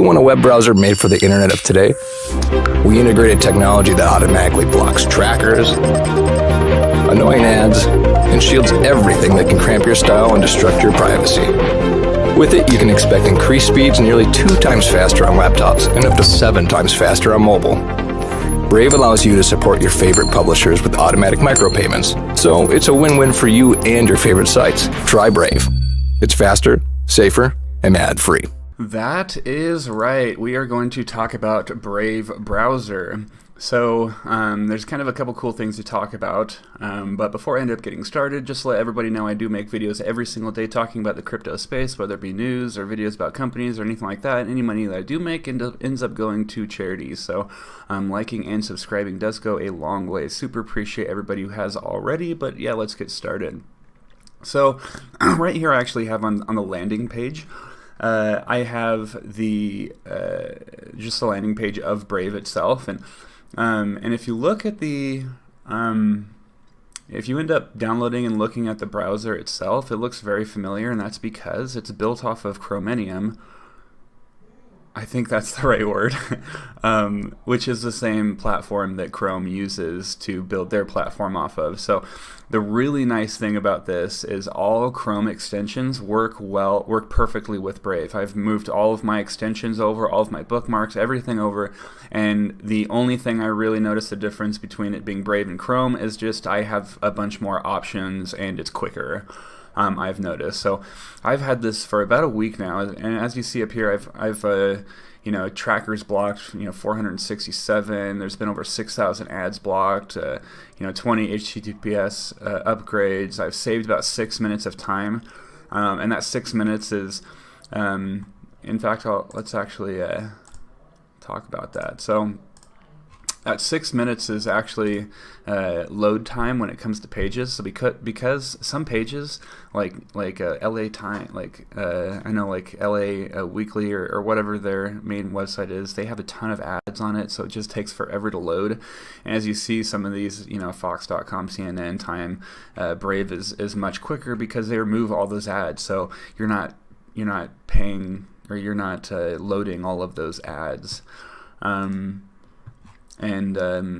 want a web browser made for the internet of today? We integrated technology that automatically blocks trackers, annoying ads, and shields everything that can cramp your style and destruct your privacy. With it, you can expect increased speeds nearly 2 times faster on laptops and up to 7 times faster on mobile. Brave allows you to support your favorite publishers with automatic micropayments, so it's a win-win for you and your favorite sites. Try Brave. It's faster, safer, and ad-free. That is right. We are going to talk about Brave browser. So there's kind of a couple cool things to talk about, but before I end up getting started, just to let everybody know I do make videos every single day talking about the crypto space, whether it be news or videos about companies or anything like that. Any money that I do make ends up going to charities, so liking and subscribing does go a long way. Super appreciate everybody who has already, but yeah, let's get started. So right here I actually have on the landing page, I have the just the landing page of Brave itself, and if you look at the if you end up downloading and looking at the browser itself, it looks very familiar, and that's because it's built off of Chromium. I think that's the right word, which is the same platform that Chrome uses to build their platform off of. So the really nice thing about this is all Chrome extensions work perfectly with Brave. I've moved all of my extensions over, all of my bookmarks, everything over, and the only thing I really notice the difference between it being Brave and Chrome is just I have a bunch more options and it's quicker. I've noticed. So I've had this for about a week now, and as you see up here, I've trackers blocked, 467. There's been over 6,000 ads blocked. 20 HTTPS upgrades. I've saved about 6 minutes of time, and that 6 minutes is, in fact, let's actually talk about that. So that 6 minutes is actually load time when it comes to pages. So because some pages like LA Time, I know like LA Weekly or whatever their main website is, they have a ton of ads on it, so it just takes forever to load. And as you see, some of these, Fox.com, CNN, Time, Brave is much quicker because they remove all those ads. So you're not paying, or you're not loading all of those ads.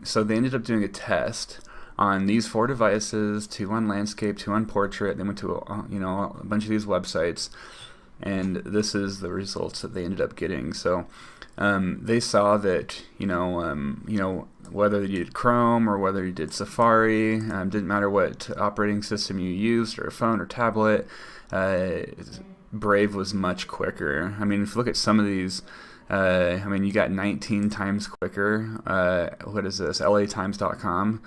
So they ended up doing a test on these 4 devices, 2 on landscape, 2 on portrait. They went to a bunch of these websites, and this is the results that they ended up getting. So they saw that whether you did Chrome or whether you did Safari, didn't matter what operating system you used, or a phone or tablet, Brave was much quicker. I mean, if you look at some of these. You got 19 times quicker. What is this? LAtimes.com.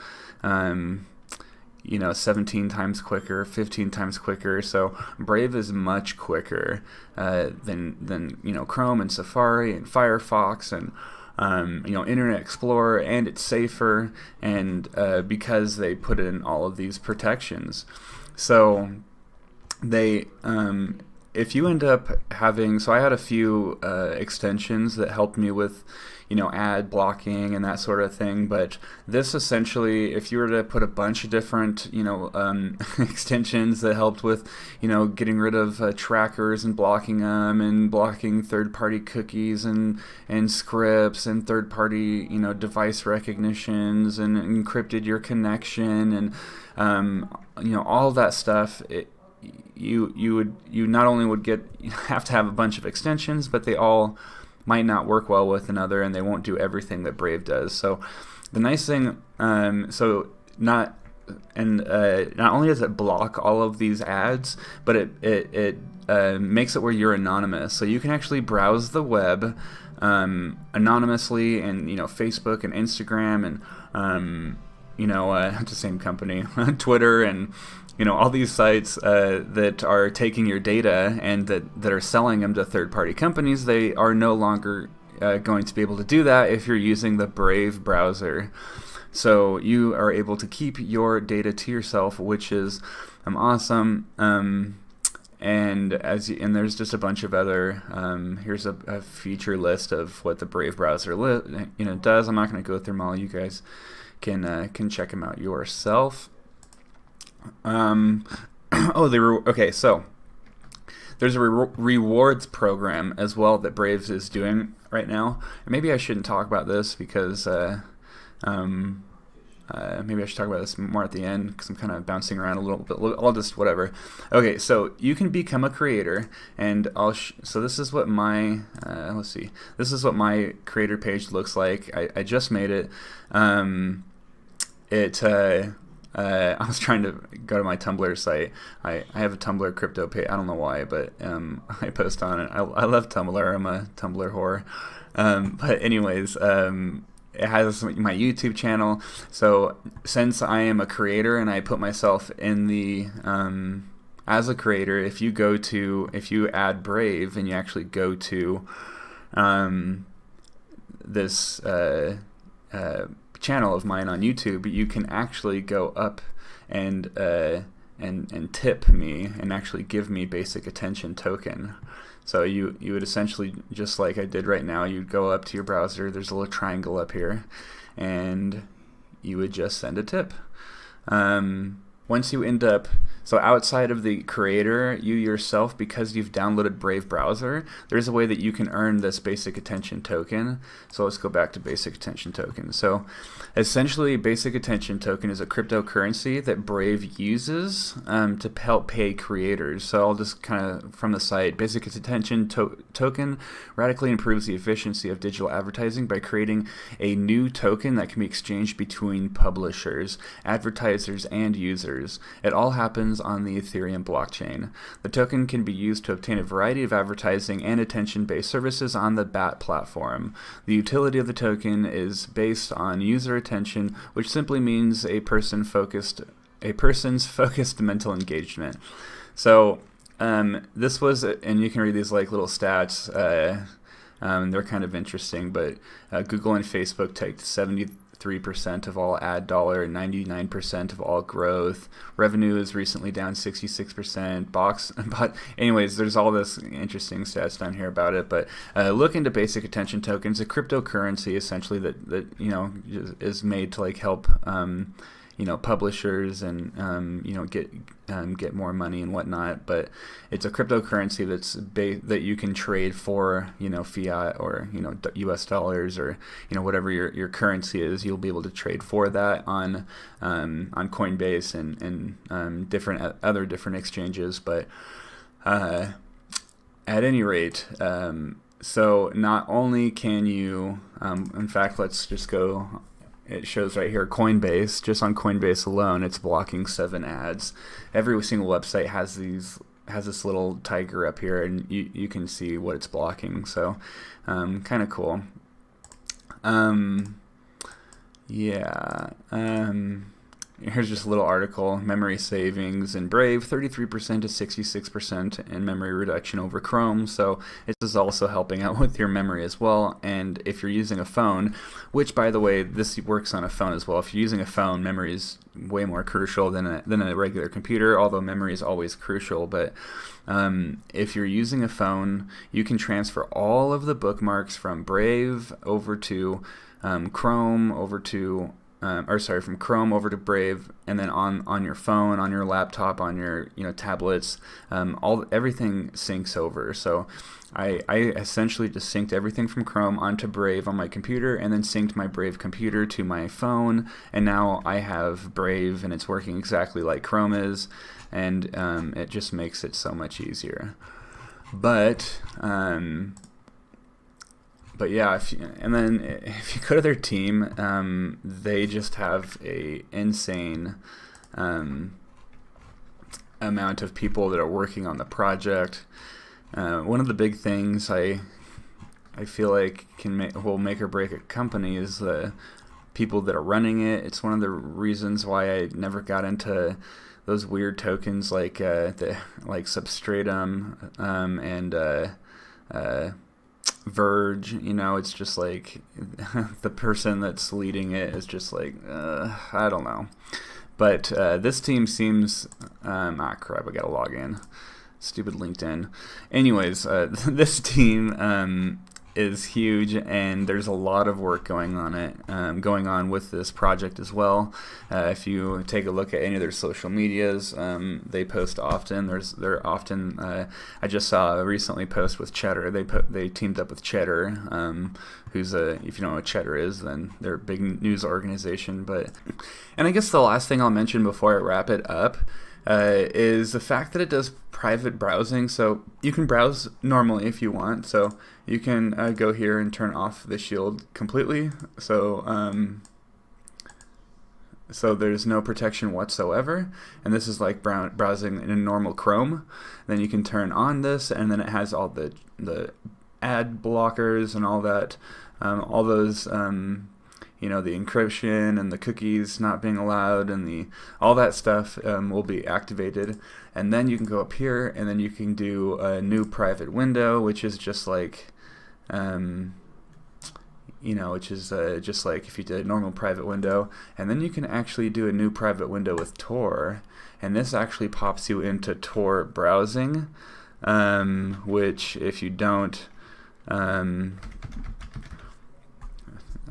17 times quicker, 15 times quicker. So Brave is much quicker than Chrome and Safari and Firefox and Internet Explorer, and it's safer, and because they put in all of these protections. So they if you end up having, so I had a few extensions that helped me with, ad blocking and that sort of thing, but this essentially, if you were to put a bunch of different, extensions that helped with, getting rid of trackers and blocking them, and blocking third-party cookies and scripts and third-party, device recognitions, and encrypted your connection, and, all of that stuff, you not only would have to have a bunch of extensions, but they all might not work well with another, and they won't do everything that Brave does. So the nice thing, not only does it block all of these ads, but it makes it where you're anonymous. So you can actually browse the web anonymously, and Facebook and Instagram and it's the same company, Twitter, and all these sites that are taking your data and that are selling them to third-party companies. They are no longer going to be able to do that if you're using the Brave browser. So you are able to keep your data to yourself, which is awesome. And there's just a bunch of other. Here's a feature list of what the Brave browser does. I'm not going to go through them all. You guys can check them out yourself. Okay. So there's a rewards program as well that Brave is doing right now. And maybe I shouldn't talk about this because maybe I should talk about this more at the end because I'm kind of bouncing around a little bit. I'll just whatever. Okay, so you can become a creator, and so this is what my let's see. This is what my creator page looks like. I just made it. I was trying to go to my Tumblr site. I have a Tumblr crypto page. I don't know why, but I post on it. I love Tumblr. I'm a Tumblr whore. But anyways. It has my YouTube channel. So since I am a creator and I put myself in the as a creator, if you add Brave and you actually go to this channel of mine on YouTube, you can actually go up and tip me and actually give me basic attention token. So you would essentially, just like I did right now, you'd go up to your browser, there's a little triangle up here, and you would just send a tip. Once you end up, so outside of the creator, you yourself, because you've downloaded Brave browser, there's a way that you can earn this basic attention token. So let's go back to basic attention token. So essentially, basic attention token is a cryptocurrency that Brave uses to help pay creators. So I'll just kind of, from the site, basic attention token radically improves the efficiency of digital advertising by creating a new token that can be exchanged between publishers, advertisers, and users. It all happens on the Ethereum blockchain. The token can be used to obtain a variety of advertising and attention-based services on the BAT platform. The utility of the token is based on user attention, which simply means a person's focused mental engagement. So this was, and you can read these like little stats. They're kind of interesting, but Google and Facebook take 73% of all ad dollar and 99% of all growth. Revenue is recently down 66%. But anyways, there's all this interesting stats down here about it. But look into basic attention tokens, a cryptocurrency essentially that is made to like help publishers and get more money and whatnot. But it's a cryptocurrency that you can trade for fiat or US dollars or whatever your currency is. You'll be able to trade for that on Coinbase and different exchanges. But at any rate, so not only can you in fact, let's just go. It shows right here Coinbase. Just on Coinbase alone, it's blocking 7 ads. Every single website has this little tiger up here, and you can see what it's blocking. So kind of cool. Here's just a little article. Memory savings in Brave, 33% to 66% in memory reduction over Chrome. So this is also helping out with your memory as well. And if you're using a phone, which by the way, this works on a phone as well. If you're using a phone, memory is way more crucial than a regular computer, although memory is always crucial. But if you're using a phone, you can transfer all of the bookmarks from Brave over to Chrome, from Chrome over to Brave, and then on your phone, on your laptop, on your tablets, everything syncs over. So I essentially just synced everything from Chrome onto Brave on my computer, and then synced my Brave computer to my phone, and now I have Brave, and it's working exactly like Chrome is, and it just makes it so much easier. But yeah, if you go to their team, they just have a insane amount of people that are working on the project. One of the big things I feel like will make or break a company is the people that are running it. It's one of the reasons why I never got into those weird tokens like Substratum and Verge. It's just like the person that's leading it is just like I don't know. But this team seems crap, I gotta log in. Stupid LinkedIn. Anyways, this team is huge, and there's a lot of work going on with this project as well. If you take a look at any of their social medias, they post often. They're often. I just saw a recently post with Cheddar. They teamed up with Cheddar, who's if you know what Cheddar is, then they're a big news organization. And I guess the last thing I'll mention before I wrap it up is the fact that it does private browsing. So you can browse normally if you want. So you can go here and turn off the shield completely. So so there's no protection whatsoever. And this is like browsing in a normal Chrome. Then you can turn on this, and then it has all the ad blockers and all that, all those. You know, the encryption and the cookies not being allowed, and all that stuff will be activated. And then you can go up here, and then you can do a new private window, which is just like, which is just like if you did a normal private window. And then you can actually do a new private window with Tor, and this actually pops you into Tor browsing, which if you don't,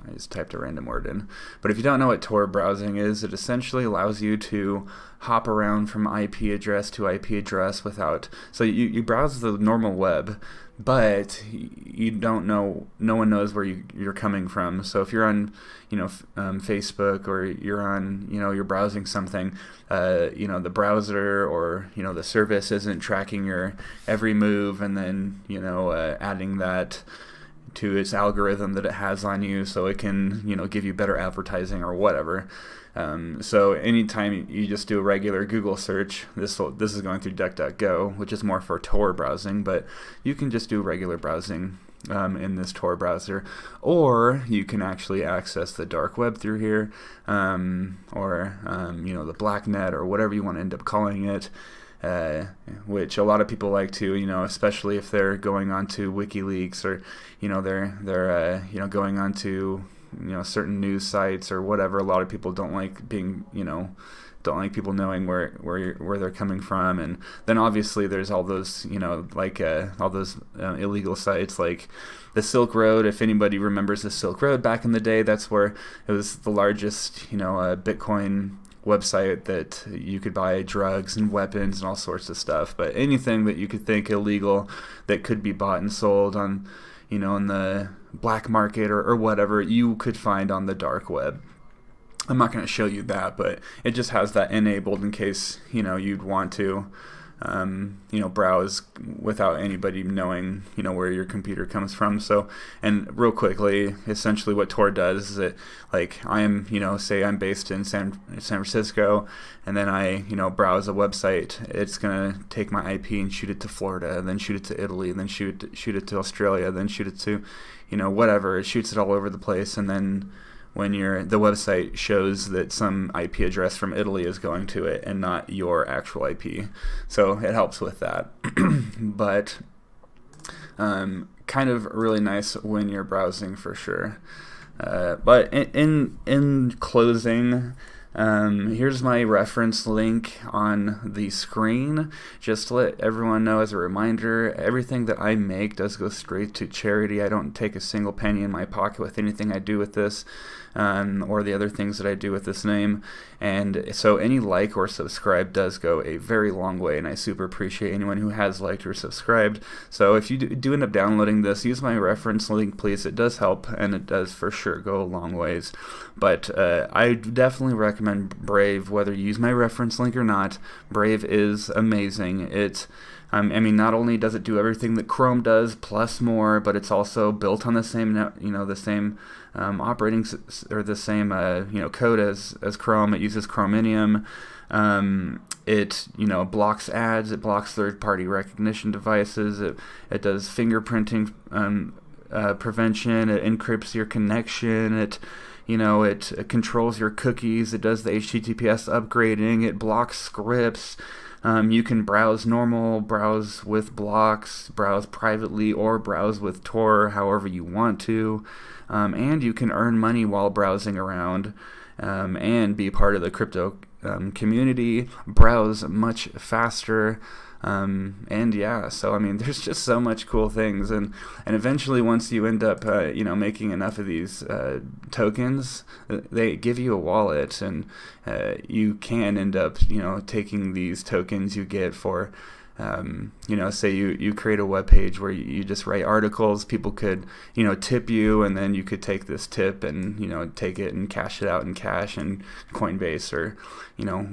I just typed a random word in. But if you don't know what Tor browsing is, it essentially allows you to hop around from IP address to IP address without... So you browse the normal web, but you don't know... No one knows where you're coming from. So if you're on, Facebook, or you're on, you're browsing something, the browser or, the service isn't tracking your every move, and then, adding that to its algorithm that it has on you, so it can give you better advertising or whatever. So anytime you just do a regular Google search, this is going through DuckDuckGo, which is more for Tor browsing, but you can just do regular browsing in this Tor browser, or you can actually access the dark web through here, or the black net, or whatever you want to end up calling it. Which a lot of people like to, especially if they're going on to WikiLeaks, or they're going on to certain news sites or whatever. A lot of people don't like being don't like people knowing where they're coming from. And then obviously there's all those all those illegal sites like the Silk Road. If anybody remembers the Silk Road back in the day, that's where it was the largest Bitcoin website that you could buy drugs and weapons and all sorts of stuff. But anything that you could think illegal that could be bought and sold on in the black market or whatever, you could find on the dark web. I'm not going to show you that, but it just has that enabled in case you'd want to browse without anybody knowing where your computer comes from. So, and real quickly, essentially what Tor does is that, like, I am say I'm based in San Francisco, and then I browse a website. It's gonna take my IP and shoot it to Florida, and then shoot it to Italy, and then shoot it to Australia, then shoot it to whatever. It shoots it all over the place, and then when the website shows that some IP address from Italy is going to it and not your actual IP. So it helps with that. But kind of really nice when you're browsing for sure. But in closing, here's my reference link on the screen. Just to let everyone know, as a reminder, everything that I make does go straight to charity. I don't take a single penny in my pocket with anything I do with this, or the other things that I do with this name. And so any like or subscribe does go a very long way, and I super appreciate anyone who has liked or subscribed. So if you do end up downloading this, use my reference link, please. It does help, and it does for sure go a long ways. But I definitely recommend Brave, whether you use my reference link or not. Brave is amazing. Not only does it do everything that Chrome does plus more, but it's also built on the same operating or the same code as Chrome. It uses Chromium. It blocks ads. It blocks third-party recognition devices. It does fingerprinting prevention. It encrypts your connection. It controls your cookies. It does the HTTPS upgrading. It blocks scripts. You can browse normal, browse with blocks, browse privately, or browse with Tor, however you want to. And you can earn money while browsing around, and be part of the community, browse much faster. And yeah, so I mean, there's just so much cool things, and eventually once you end up making enough of these tokens, they give you a wallet, and you can end up taking these tokens you get for say you create a web page where you just write articles. People could tip you, and then you could take this tip and take it and cash it out in cash and Coinbase or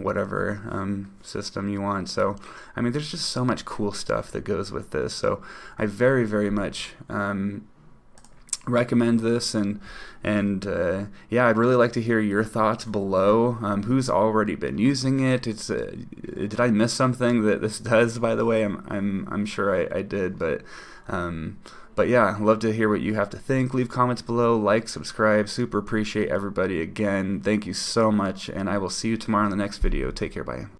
whatever system you want. So I mean, there's just so much cool stuff that goes with this. So I very, very much recommend this, and yeah, I'd really like to hear your thoughts below. Who's already been using it? It's did I miss something that this does? By the way, I'm sure I did, but yeah, I'd love to hear what you have to think. Leave comments below, like, subscribe. Super appreciate everybody. Again, thank you so much, and I will see you tomorrow in the next video. Take care, bye.